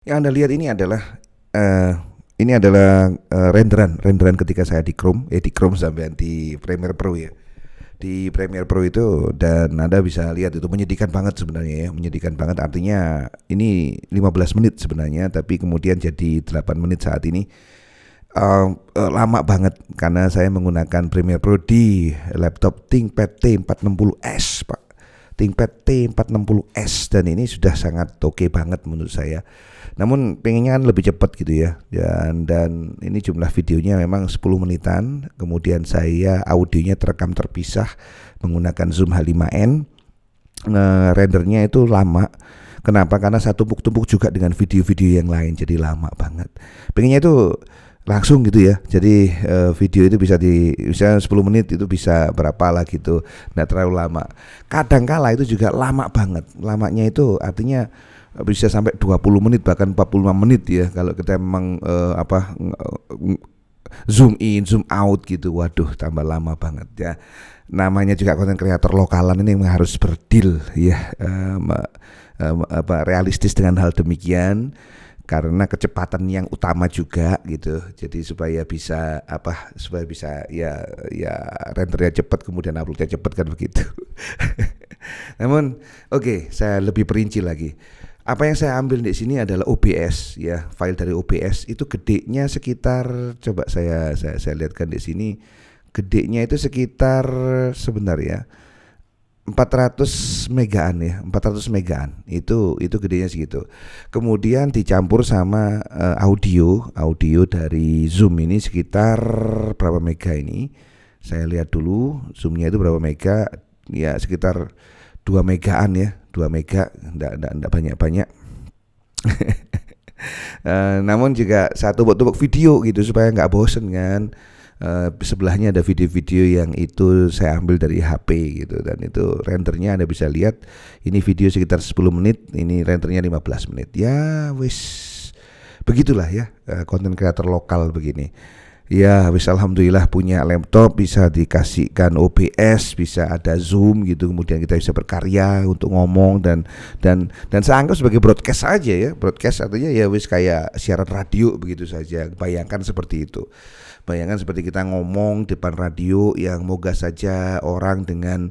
Yang Anda lihat eh, ini adalah renderan ketika saya di Chrome sampai di Premiere Pro ya. Di Premiere Pro itu, dan Anda bisa lihat itu menyedihkan banget sebenarnya ya, menyedihkan banget, artinya ini 15 menit sebenarnya tapi kemudian jadi 8 menit saat ini. Lama banget karena saya menggunakan Premiere Pro di laptop ThinkPad T460S, Pak. ThinkPad T460S, dan ini sudah sangat oke banget menurut saya. Namun pengennya kan lebih cepat gitu ya. Dan ini jumlah videonya memang 10 menitan. Kemudian saya audionya terekam terpisah menggunakan Zoom H5n. Rendernya itu lama. Kenapa? Karena saya tumpuk-tumpuk juga dengan video-video yang lain, jadi lama banget. Pengennya itu langsung gitu ya. Jadi video itu bisa 10 menit itu bisa berapa lah gitu, nggak terlalu lama. Kadangkala itu juga lama banget. Lamanya itu artinya bisa sampai 20 menit bahkan 45 menit ya kalau kita memang zoom in, zoom out gitu. Waduh, tambah lama banget ya. Namanya juga konten kreator lokalan ini memang harus berdeal ya, realistis dengan hal demikian karena kecepatan yang utama juga gitu. Jadi supaya bisa ya rendernya cepat kemudian uploadnya cepat kan begitu. Namun saya lebih perinci lagi. Apa yang saya ambil di sini adalah OBS ya, file dari OBS itu gedenya sekitar, coba saya lihatkan di sini. Gedenya itu sekitar, sebentar ya, 400 megaan ya, 400 megaan. Itu gedenya segitu. Kemudian dicampur sama audio dari Zoom ini sekitar berapa mega ini? Saya lihat dulu Zoomnya itu berapa mega, ya sekitar 2 megaan ya, 2 mega, enggak banyak-banyak. Namun juga satu tumpuk video gitu supaya nggak bosen kan. Sebelahnya ada video-video yang itu saya ambil dari HP gitu, dan itu rendernya Anda bisa lihat ini video sekitar 10 menit, ini rendernya 15 menit. Ya wis begitulah ya, konten kreator lokal begini. Ya wis, alhamdulillah punya laptop, bisa dikasihkan OBS, bisa ada Zoom gitu, kemudian kita bisa berkarya untuk ngomong dan saya anggap sebagai broadcast aja ya. Broadcast artinya ya wis kayak siaran radio begitu saja. Bayangkan seperti itu. Bayangkan seperti kita ngomong depan radio yang moga saja orang dengan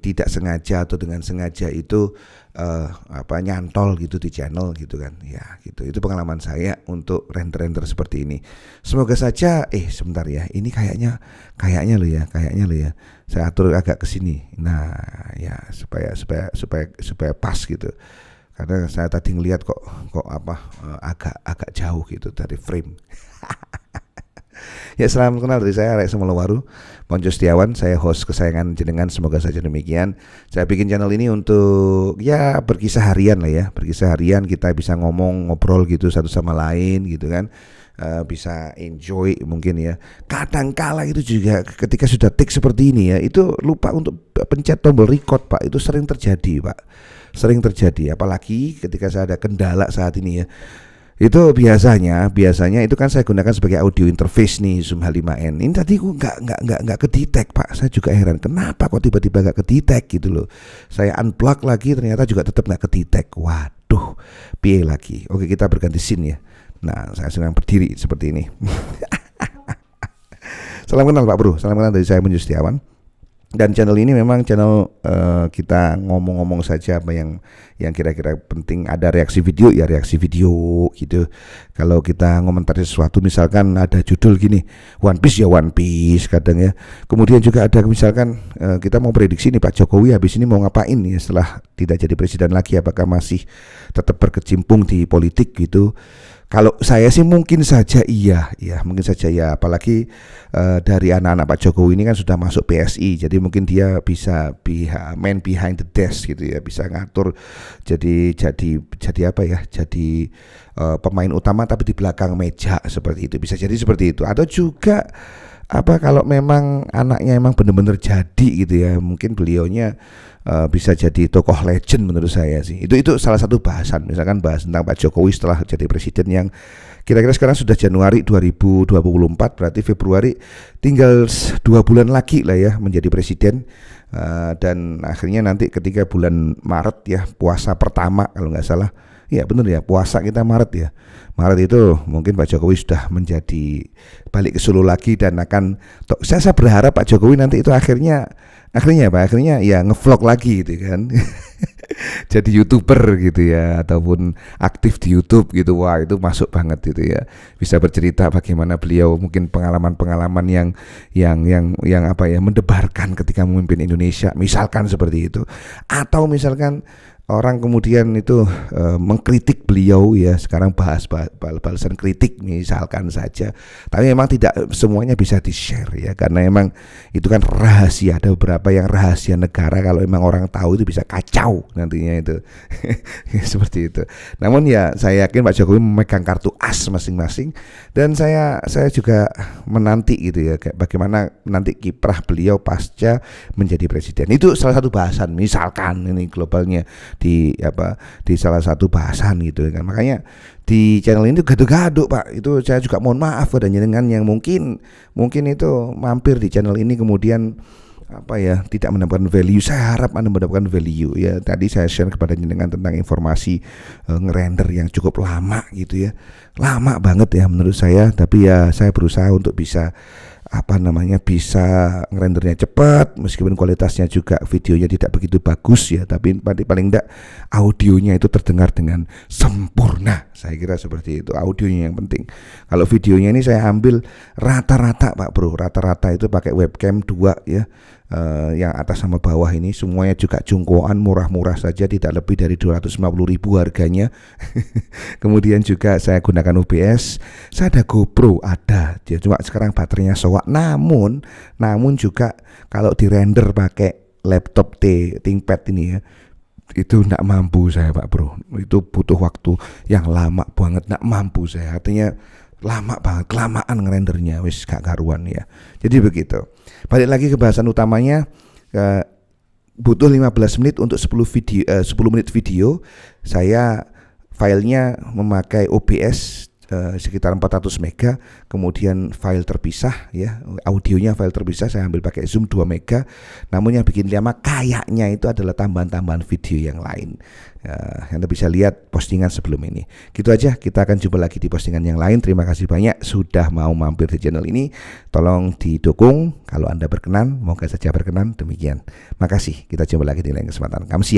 tidak sengaja atau dengan sengaja itu nyantol gitu di channel gitu kan. Ya, gitu. Itu pengalaman saya untuk render-render seperti ini. Semoga saja sebentar ya. Ini kayaknya lo ya. Saya atur agak ke sini. Nah, ya supaya pas gitu. Karena saya tadi ngelihat kok agak jauh gitu dari frame. Ya, salam kenal dari saya Rek Semolowaru, Ponco Setiawan, saya host kesayangan jenengan, semoga saja demikian. Saya bikin channel ini untuk ya berkisah harian lah ya, berkisah harian, kita bisa ngobrol gitu satu sama lain gitu kan. Bisa enjoy mungkin ya. Kadang kala itu juga ketika sudah take seperti ini ya, itu lupa untuk pencet tombol record, Pak. Itu sering terjadi, Pak. Sering terjadi, apalagi ketika saya ada kendala saat ini ya. Itu biasanya itu kan saya gunakan sebagai audio interface nih, Zoom H5n. Ini tadi aku nggak kedetek, Pak. Saya juga heran kenapa kok tiba-tiba nggak kedetek gitu loh. Saya unplug lagi ternyata juga tetap nggak kedetek. Waduh, piye lagi. Oke, kita berganti scene ya. Nah, saya sedang berdiri seperti ini. Salam kenal Pak Bro, salam kenal dari saya Ponco Setiawan. Dan channel ini memang channel kita ngomong-ngomong saja apa yang kira-kira penting. Ada reaksi video ya, reaksi video gitu. Kalau kita ngomentari sesuatu, misalkan ada judul gini, One Piece ya One Piece kadang ya. Kemudian juga ada misalkan kita mau prediksi nih Pak Jokowi habis ini mau ngapain ya setelah tidak jadi presiden lagi, apakah masih tetap berkecimpung di politik gitu. Kalau saya sih mungkin saja iya, mungkin saja ya. Apalagi dari anak-anak Pak Jokowi ini kan sudah masuk PSI, jadi mungkin dia bisa main behind the desk gitu ya, bisa ngatur jadi apa ya? Jadi pemain utama tapi di belakang meja seperti itu. Bisa jadi seperti itu. Atau juga kalau memang anaknya emang benar-benar jadi gitu ya, mungkin beliaunya bisa jadi tokoh legend menurut saya sih. Itu salah satu bahasan, misalkan bahas tentang Pak Jokowi setelah jadi presiden yang kira-kira sekarang sudah Januari 2024, berarti Februari tinggal 2 bulan lagi lah ya menjadi presiden. Dan akhirnya nanti ketika bulan Maret ya, puasa pertama kalau nggak salah Iya benar ya, puasa kita Maret ya. Maret itu mungkin Pak Jokowi sudah menjadi balik ke Solo lagi dan akan saya berharap Pak Jokowi nanti itu akhirnya ya ngevlog lagi gitu kan. Jadi YouTuber gitu ya, ataupun aktif di YouTube gitu. Wah, itu masuk banget gitu ya. Bisa bercerita bagaimana beliau mungkin pengalaman-pengalaman yang apa ya, mendebarkan ketika memimpin Indonesia, misalkan seperti itu. Atau misalkan orang kemudian itu mengkritik beliau ya, sekarang balasan kritik misalkan saja, tapi memang tidak semuanya bisa di-share ya, karena memang itu kan rahasia, ada beberapa yang rahasia negara, kalau memang orang tahu itu bisa kacau nantinya itu. Seperti itu. Namun ya saya yakin Pak Jokowi memegang kartu as masing-masing, dan saya juga menanti gitu ya, kayak bagaimana nanti kiprah beliau pasca menjadi presiden. Itu salah satu bahasan, misalkan ini globalnya di salah satu bahasan gitu kan. Makanya di channel ini gaduh-gaduh Pak. Itu saya juga mohon maaf pada jenengan yang mungkin itu mampir di channel ini kemudian tidak mendapatkan value. Saya harap Anda mendapatkan value ya. Tadi saya share kepada jenengan tentang informasi ngerender yang cukup lama gitu ya. Lama banget ya menurut saya, tapi ya saya berusaha untuk bisa bisa ngerendernya cepat, meskipun kualitasnya juga videonya tidak begitu bagus ya, tapi paling enggak audionya itu terdengar dengan sempurna. Saya kira seperti itu, audionya yang penting. Kalau videonya ini saya ambil rata-rata Pak Bro, rata-rata itu pakai webcam 2 ya. Yang atas sama bawah ini semuanya juga jungkoan, murah-murah saja, tidak lebih dari 250.000 harganya. Kemudian juga saya gunakan OBS, saya ada GoPro ada, dia cuma sekarang baterainya soak. Namun juga kalau di render pakai laptop ThinkPad ini ya, itu enggak mampu saya Pak Bro, itu butuh waktu yang lama banget, enggak mampu saya, artinya lama banget, kelamaan ngerendernya, wis gak karuan ya. Jadi begitu. Balik lagi ke bahasan utamanya, butuh 15 menit untuk 10 menit video. Saya filenya memakai OBS sekitar 400 mega, kemudian file terpisah ya, audionya file terpisah saya ambil pakai Zoom 2 mega. Namun yang bikin lama kayaknya itu adalah tambahan-tambahan video yang lain. Anda bisa lihat postingan sebelum ini. Gitu aja, kita akan jumpa lagi di postingan yang lain. Terima kasih banyak sudah mau mampir di channel ini. Tolong didukung kalau Anda berkenan, moga saja berkenan. Demikian. Makasih. Kita jumpa lagi di lain kesempatan. Kamsia.